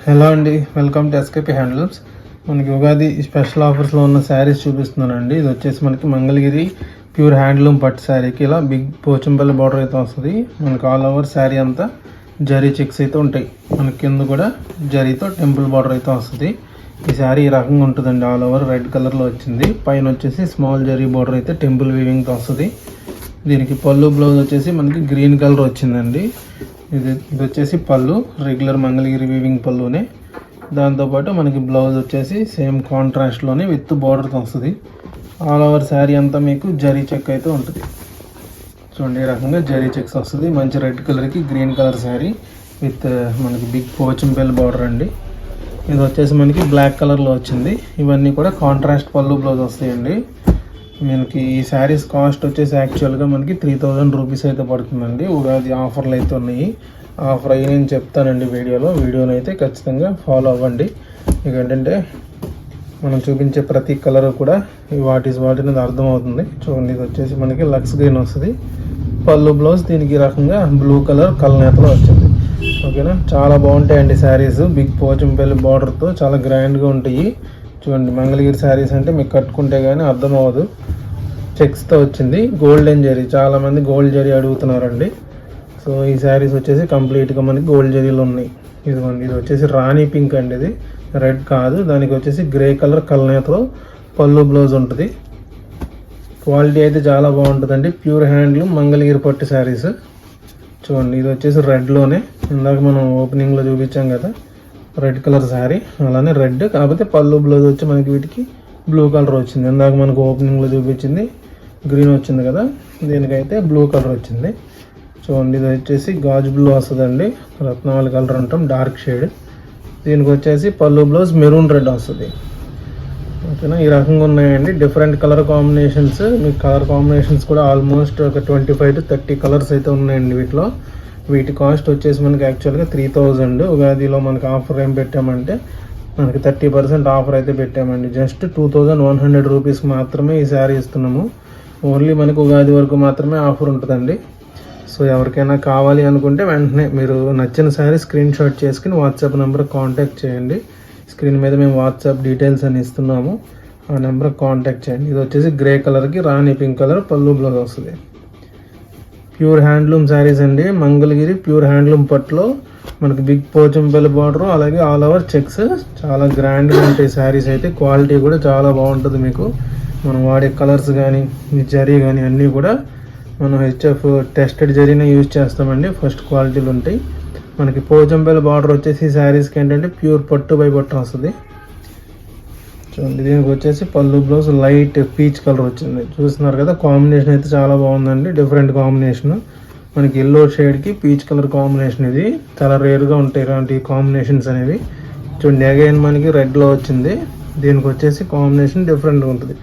Hello అండి, welcome to SKP handlooms. మనకి Ugadi special ఆఫర్స్లో ఉన్న శారీస్ చూపిస్తున్నానండి. ఇది వచ్చేసి మనకి మంగళగిరి ప్యూర్ హ్యాండ్లూమ్ పట్టు శారీకి ఇలా బిగ్ పోచంపల్లి బార్డర్ అయితే వస్తుంది. మనకి ఆల్ ఓవర్ శారీ అంతా జరీ చెక్స్ అయితే ఉంటాయి. మనకి కింద కూడా జరీతో టెంపుల్ బార్డర్ అయితే వస్తుంది. ఈ శారీ ఈ రకంగా ఉంటుందండి. ఆల్ ఓవర్ రెడ్ కలర్లో వచ్చింది. పైన వచ్చేసి స్మాల్ జరీ బార్డర్ అయితే టెంపుల్ వీవింగ్తో వస్తుంది. దీనికి పళ్ళు బ్లౌజ్ వచ్చేసి మనకి గ్రీన్ కలర్ వచ్చిందండి. ఇది వచ్చేసి పళ్ళు రెగ్యులర్ మంగళగిరి వీవింగ్ పళ్ళునే. దాంతోపాటు మనకి బ్లౌజ్ వచ్చేసి సేమ్ కాంట్రాస్ట్లోనే విత్ బార్డర్తో వస్తుంది. ఆల్ ఓవర్ శారీ అంతా మీకు జరీ చెక్ అయితే ఉంటుంది. చూడండి, ఈ రకంగా జరీ చెక్స్ వస్తుంది. మంచి రెడ్ కలర్కి గ్రీన్ కలర్ శారీ విత్ మనకి బిగ్ పోచంపల్లి బార్డర్ అండి. ఇది వచ్చేసి మనకి బ్లాక్ కలర్లో వచ్చింది. ఇవన్నీ కూడా కాంట్రాస్ట్ పళ్ళు బ్లౌజ్ వస్తాయండి. మనకి ఈ శారీస్ కాస్ట్ వచ్చేసి యాక్చువల్గా మనకి 3000 రూపీస్ అయితే పడుతుందండి. ఉగాది ఆఫర్లు అయితే ఉన్నాయి. ఆఫర్ అయ్యి నేను చెప్తానండి వీడియోని అయితే ఖచ్చితంగా ఫాలో అవ్వండి. ఇక ఏంటంటే మనం చూపించే ప్రతి కలర్ కూడా వాటి అనేది అర్థమవుతుంది. చూడండి, ఇది వచ్చేసి మనకి లక్స్ గ్రీన్ వస్తుంది. పళ్ళు బ్లౌజ్ దీనికి ఈ రకంగా బ్లూ కలర్ కలనేతలో వచ్చింది. ఓకేనా, చాలా బాగుంటాయండి శారీస్. బిగ్ పోచంపల్లి బార్డర్తో చాలా గ్రాండ్గా ఉంటాయి. చూడండి, మంగళగిరి శారీస్ అంటే మీకు కట్టుకుంటే కానీ అర్థం అవ్వదు. చెక్స్తో వచ్చింది. గోల్డెన్ జరీ, చాలామంది గోల్డ్ జరీ అడుగుతున్నారండి. సో ఈ శారీస్ వచ్చేసి కంప్లీట్గా మనకి గోల్డ్ జరీలు ఉన్నాయి. ఇదిగోండి, ఇది వచ్చేసి రాణి పింక్ అండి. ఇది రెడ్ కాదు, దానికి వచ్చేసి గ్రే కలర్ కలనేతలో పళ్ళు బ్లౌజ్ ఉంటుంది. క్వాలిటీ అయితే చాలా బాగుంటుందండి. ప్యూర్ హ్యాండ్లూమ్ మంగళగిరి పట్టు శారీస్. చూడండి, ఇది వచ్చేసి రెడ్లోనే ఇందాక మనం ఓపెనింగ్లో చూపించాం కదా, రెడ్ కలర్ శారీ. అలానే రెడ్, కాకపోతే పళ్ళు బ్లౌజ్ వచ్చి మనకి వీటికి బ్లూ కలర్ వచ్చింది. ఇందాక మనకు ఓపెనింగ్లో చూపించింది గ్రీన్ వచ్చింది కదా, దీనికైతే బ్లూ కలర్ వచ్చింది. చూడండి, ఇది వచ్చేసి గాజు బ్లూ వస్తుందండి. రత్నావళి కలర్ అంటాం, డార్క్ షేడ్. దీనికి వచ్చేసి పళ్ళు బ్లౌజ్ మెరూన్ రెడ్ వస్తుంది. ఓకేనా, ఈ రకంగా ఉన్నాయండి డిఫరెంట్ కలర్ కాంబినేషన్స్. మీకు కలర్ కాంబినేషన్స్ కూడా ఆల్మోస్ట్ ఒక 25 to 30 కలర్స్ అయితే ఉన్నాయండి వీటిలో. వీటి కాస్ట్ వచ్చేసి మనకి యాక్చువల్గా 3000. ఉగాదిలో మనకి ఆఫర్ ఏం పెట్టామంటే మనకి 30% ఆఫర్ అయితే పెట్టామండి. జస్ట్ 2100 రూపీస్ మాత్రమే ఈ శారీ ఇస్తున్నాము. ఓన్లీ మనకు ఉగాది వరకు మాత్రమే ఆఫర్ ఉంటుందండి. సో ఎవరికైనా కావాలి అనుకుంటే వెంటనే మీరు నచ్చిన శారీ స్క్రీన్ షాట్ చేసుకుని వాట్సాప్ నెంబర్ కాంటాక్ట్ చేయండి. స్క్రీన్ మీద మేము వాట్సాప్ డీటెయిల్స్ అని ఇస్తున్నాము, ఆ నెంబర్ కాంటాక్ట్ చేయండి. ఇది వచ్చేసి గ్రే కలర్కి రాణి పింక్ కలర్ పళ్ళు బ్లౌజ్ వస్తుంది. ప్యూర్ హ్యాండ్లూమ్ శారీస్ అండి. మంగళగిరి ప్యూర్ హ్యాండ్లూమ్ పట్టులో మనకి బిగ్ పోచంపల్లి బార్డర్, అలాగే ఆల్ ఓవర్ చెక్స్. చాలా గ్రాండ్గా ఉంటాయి శారీస్ అయితే. క్వాలిటీ కూడా చాలా బాగుంటుంది. మీకు మనం వాడే కలర్స్ కానీ జరీ కానీ అన్నీ కూడా మనం హెచ్ఎఫ్ టెస్టెడ్ జరీనే యూజ్ చేస్తామండి. ఫస్ట్ క్వాలిటీలు ఉంటాయి. మనకి పోచంపల్లి బార్డర్ వచ్చేసి శారీస్కి ఏంటంటే ప్యూర్ పట్టు బై పట్టు వస్తుంది. చూడండి, దీనికి వచ్చేసి పళ్ళు బ్లౌజ్ లైట్ పీచ్ కలర్ వచ్చింది. చూస్తున్నారు కదా, కాంబినేషన్ అయితే చాలా బాగుందండి. Different combination. మనకి ఎల్లో షేడ్కి పీచ్ కలర్ కాంబినేషన్. ఇది చాలా రేర్గా ఉంటాయి ఇలాంటి కాంబినేషన్స్ అనేవి. చూడండి, అగైన్ మనకి రెడ్లో వచ్చింది. దీనికి వచ్చేసి కాంబినేషన్ డిఫరెంట్గా ఉంటుంది.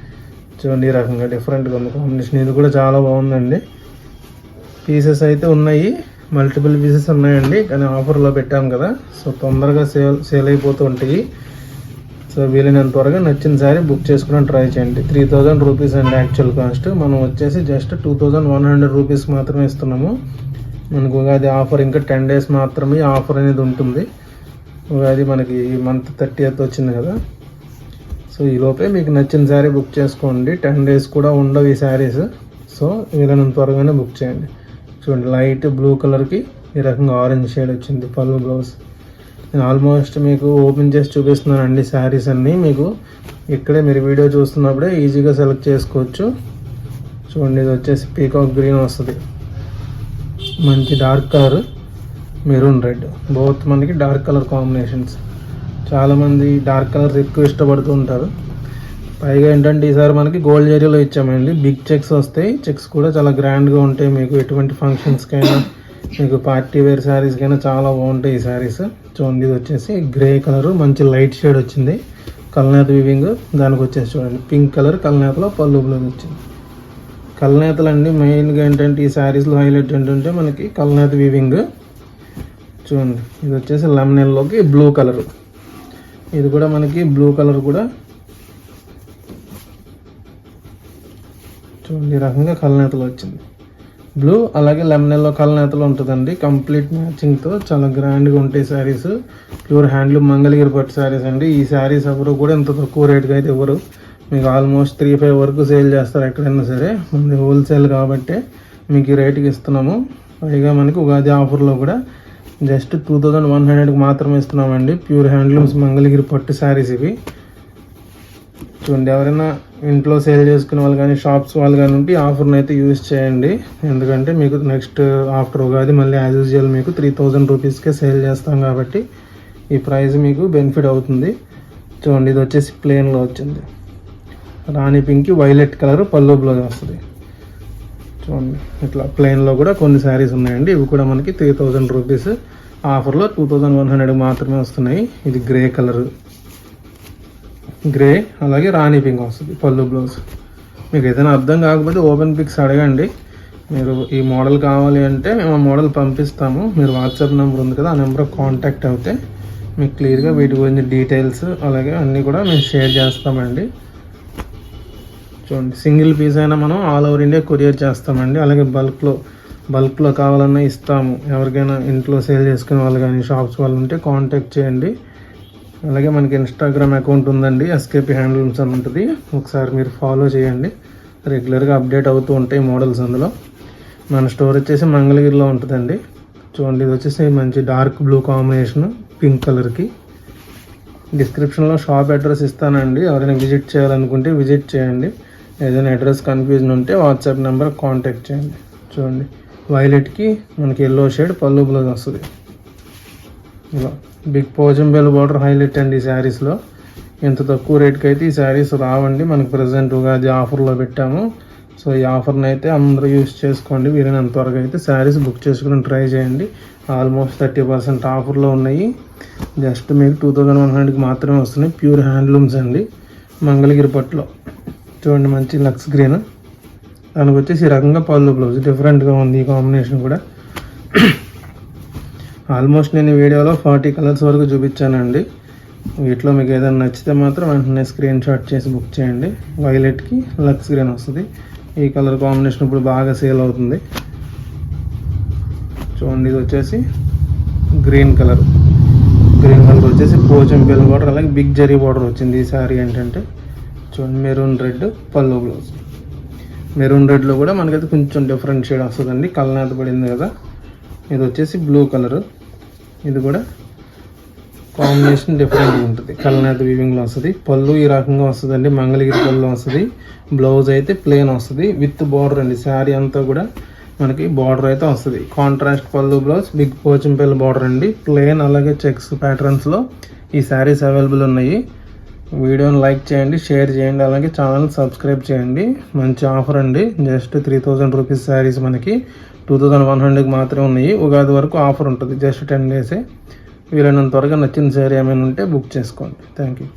చూడండి, ఈ రకంగా డిఫరెంట్గా ఉంది కాంబినేషన్. ఇది కూడా చాలా బాగుందండి. పీసెస్ అయితే ఉన్నాయి, మల్టిపుల్ పీసెస్ ఉన్నాయండి. కానీ ఆఫర్లో పెట్టాం కదా, సో తొందరగా సేల్ అయిపోతూ ఉంటాయి. సో వీలైనంత త్వరగా నచ్చిన శారీ బుక్ చేసుకుని ట్రై చేయండి. 3000 రూపీస్ అండి యాక్చువల్ కాస్ట్. మనం వచ్చేసి జస్ట్ 2100 రూపీస్ మాత్రమే ఇస్తున్నాము. మనకు ఉగాది ఆఫర్ ఇంకా 10 days మాత్రమే ఆఫర్ అనేది ఉంటుంది. ఉగాది మనకి ఈ మంత్ 30th వచ్చింది కదా, సో ఈ లోపే మీకు నచ్చిన శారీ బుక్ చేసుకోండి. 10 days కూడా ఉండవు ఈ శారీస్. సో వీలైనంత త్వరగానే బుక్ చేయండి. చూడండి, లైట్ బ్లూ కలర్కి ఈ రకంగా ఆరెంజ్ షేడ్ వచ్చింది పళ్ళు బ్లౌజ్. నేను ఆల్మోస్ట్ మీకు ఓపెన్ చేసి చూపిస్తున్నానండి శారీస్ అన్నీ. మీకు ఇక్కడే మీరు వీడియో చూస్తున్నప్పుడే ఈజీగా సెలెక్ట్ చేసుకోవచ్చు. చూడండి, ఇది వచ్చేసి పీకాక్ గ్రీన్ వస్తుంది. మంచి dark colour maroon red, both మనకి డార్క్ కలర్ కాంబినేషన్స్. చాలామంది డార్క్ కలర్స్ ఎక్కువ ఇష్టపడుతూ ఉంటారు. పైగా ఏంటంటే ఈసారి మనకి గోల్డ్ జరీలో ఇచ్చామండి. బిగ్ చెక్స్ వస్తాయి. చెక్స్ కూడా చాలా గ్రాండ్గా ఉంటాయి. మీకు ఎటువంటి ఫంక్షన్స్కైనా, మీకు పార్టీ వేర్ శారీస్కైనా చాలా బాగుంటాయి ఈ శారీస్. చూడండి, ఇది వచ్చేసి గ్రే కలర్ మంచి లైట్ షేడ్ వచ్చింది. కల్నేత వీవింగ్. దానికి వచ్చేసి చూడండి పింక్ కలర్ కల్నేతలో పళ్ళు బ్లౌజ్ వచ్చింది. కల్నేతలు అండి మెయిన్గా ఏంటంటే ఈ శారీస్లో హైలైట్ ఏంటంటే మనకి కల్నేత వీవింగ్. చూడండి, ఇది వచ్చేసి లెమన్ ఎల్లోకి బ్లూ కలర్. ఇది కూడా మనకి బ్లూ కలర్ కూడా చూడండి ఈ రకంగా కల్నేతలో వచ్చింది. బ్లూ అలాగే లెమన్ ఎల్లో కలనేతలో ఉంటుందండి. కంప్లీట్ మ్యాచింగ్తో చాలా గ్రాండ్గా ఉంటాయి శారీస్. ప్యూర్ హ్యాండ్లూమ్ మంగళగిరి పట్టు శారీస్ అండి. ఈ శారీస్ ఎవరు కూడా ఇంత తక్కువ రేట్గా అయితే ఇవ్వరు. మీకు ఆల్మోస్ట్ 3-5 వరకు సేల్ చేస్తారు ఎక్కడైనా సరే. మనది హోల్సేల్ కాబట్టి మీకు ఈ రేటుకి ఇస్తున్నాము. పైగా మనకి ఉగాది ఆఫర్లో కూడా జస్ట్ 2100కి మాత్రమే ఇస్తున్నామండి. ప్యూర్ హ్యాండ్లూమ్స్ మంగళగిరి పట్టు శారీస్ ఇవి. చూడండి, ఎవరైనా ఇంట్లో సేల్ చేసుకునే వాళ్ళు కానీ షాప్స్ వాళ్ళు కానీ ఉంటే ఆఫర్ని అయితే యూజ్ చేయండి. ఎందుకంటే మీకు నెక్స్ట్ ఆఫ్టర్ ఉగాది మళ్ళీ యాజ్ యూజువల్ మీకు 3000 రూపీస్కే సేల్ చేస్తాం కాబట్టి ఈ ప్రైస్ మీకు బెనిఫిట్ అవుతుంది. చూడండి, ఇది వచ్చేసి ప్లెయిన్లో వచ్చింది. రాణి పింక్ వైలెట్ కలర్ పళ్ళు బ్లౌజ్ వస్తుంది. చూడండి, ఇట్లా ప్లెయిన్లో కూడా కొన్ని శారీస్ ఉన్నాయండి. ఇవి కూడా మనకి 3000 రూపీస్ ఆఫర్లో 2100 మాత్రమే వస్తున్నాయి. ఇది గ్రే కలర్, గ్రే అలాగే రాణి పింక్ వస్తుంది పళ్ళు బ్లౌజ్. మీకు ఏదైనా అర్థం కాకపోతే ఓపెన్ పిక్స్ అడగండి. మీరు ఈ మోడల్ కావాలి అంటే మేము ఆ మోడల్ పంపిస్తాము. మీరు వాట్సాప్ నెంబర్ ఉంది కదా, ఆ నెంబర్ కాంటాక్ట్ అవుతే మీకు క్లియర్గా వీటి గురించి డీటెయిల్స్ అలాగే అన్నీ కూడా మేము షేర్ చేస్తామండి. చూడండి, సింగిల్ పీస్ అయినా మనం ఆల్ ఓవర్ ఇండియా కొరియర్ చేస్తామండి. అలాగే బల్క్లో కావాలన్నా ఇస్తాము. ఎవరికైనా ఇంట్లో సేల్ చేసుకునే వాళ్ళు కానీ షాప్స్ వాళ్ళు ఉంటే కాంటాక్ట్ చేయండి. అలాగే మనకి ఇన్స్టాగ్రామ్ అకౌంట్ ఉందండి, ఎస్కేపీ హ్యాండ్లూమ్స్ అని ఉంటుంది. ఒకసారి మీరు ఫాలో చేయండి. రెగ్యులర్గా అప్డేట్ అవుతూ ఉంటాయి మోడల్స్ అందులో. మన స్టోర్ వచ్చేసి మంగళగిరిలో ఉంటుందండి. చూడండి, ఇది వచ్చేసి మంచి డార్క్ బ్లూ కాంబినేషన్ పింక్ కలర్కి. డిస్క్రిప్షన్లో షాప్ అడ్రస్ ఇస్తానండి. ఎవరైనా విజిట్ చేయాలనుకుంటే విజిట్ చేయండి. ఏదైనా అడ్రస్ కన్ఫ్యూజన్ ఉంటే వాట్సాప్ నెంబర్ కాంటాక్ట్ చేయండి. చూడండి, వైలెట్కి మనకి ఎల్లో షేడ్ పళ్ళు బ్లౌజ్ వస్తుంది. ఇలా బిగ్ పోచంపల్లి బార్డర్ హైలైట్ అండి ఈ శారీస్లో. ఎంత తక్కువ రేట్కి అయితే ఈ శారీస్ రావండి. మనకి ప్రజెంట్ ఉగాది ఆఫర్లో పెట్టాము. సో ఈ ఆఫర్ని అయితే అందరూ యూస్ చేసుకోండి. వీరైనంత త్వరగా అయితే శారీస్ బుక్ చేసుకుని ట్రై చేయండి. ఆల్మోస్ట్ 30% ఆఫర్లో ఉన్నాయి. జస్ట్ మీకు 2100కి మాత్రమే వస్తున్నాయి. ప్యూర్ హ్యాండ్లూమ్స్ అండి మంగళగిరి పట్టులో. చూడండి, మంచి లక్స్ గ్రీన్, దానికి వచ్చేసి ఈ రకంగా పళ్ళు బ్లౌజ్ డిఫరెంట్గా ఉంది. ఈ కాంబినేషన్ కూడా ఆల్మోస్ట్ నేను ఈ వీడియోలో 40 కలర్స్ వరకు చూపించానండి. వీటిలో మీకు ఏదైనా నచ్చితే మాత్రం వెంటనే స్క్రీన్ షాట్ చేసి బుక్ చేయండి. వైలెట్కి లక్స్ గ్రీన్ వస్తుంది. ఈ కలర్ కాంబినేషన్ ఇప్పుడు బాగా సేల్ అవుతుంది. చూడండి, ఇది వచ్చేసి గ్రీన్ కలర్ వచ్చేసి పోచంపల్లి బార్డర్ అలాగే బిగ్ జరీ బార్డర్ వచ్చింది. ఈ శారీ ఏంటంటే చూడండి, మెరూన్ రెడ్ పళ్ళు బ్లౌజ్. మెరూన్ రెడ్లో కూడా మనకైతే కొంచెం డిఫరెంట్ షేడ్ వస్తుందండి. కలనేత పడింది కదా. ఇది వచ్చేసి బ్లూ కలర్. ఇది కూడా కాంబినేషన్ డిఫరెంట్గా ఉంటుంది. కలనేత వీవింగ్లో వస్తుంది. పళ్ళు ఈ రకంగా వస్తుందండి, మంగళగిరి పళ్ళు వస్తుంది. బ్లౌజ్ అయితే ప్లెయిన్ వస్తుంది విత్ బార్డర్ అండి. శారీ అంతా కూడా మనకి బార్డర్ అయితే వస్తుంది. కాంట్రాస్ట్ పళ్ళు బ్లౌజ్, బిగ్ పోచంపల్లి బార్డర్ అండి. ప్లెయిన్ అలాగే చెక్స్ ప్యాటర్న్స్లో ఈ శారీస్ అవైలబుల్ ఉన్నాయి. వీడియోని లైక్ చేయండి, షేర్ చేయండి, అలాగే ఛానల్ సబ్స్క్రైబ్ చేయండి. మంచి ఆఫర్ అండి. జస్ట్ 3000 రూపీస్ శారీస్ మనకి 2100కి మాత్రమే ఉన్నాయి. ఉగాది వరకు ఆఫర్ ఉంటుంది. జస్ట్ 10 డేసే. వీలైనంత త్వరగా నచ్చిన శారీ ఏమైనా ఉంటే బుక్ చేసుకోండి. Thank you.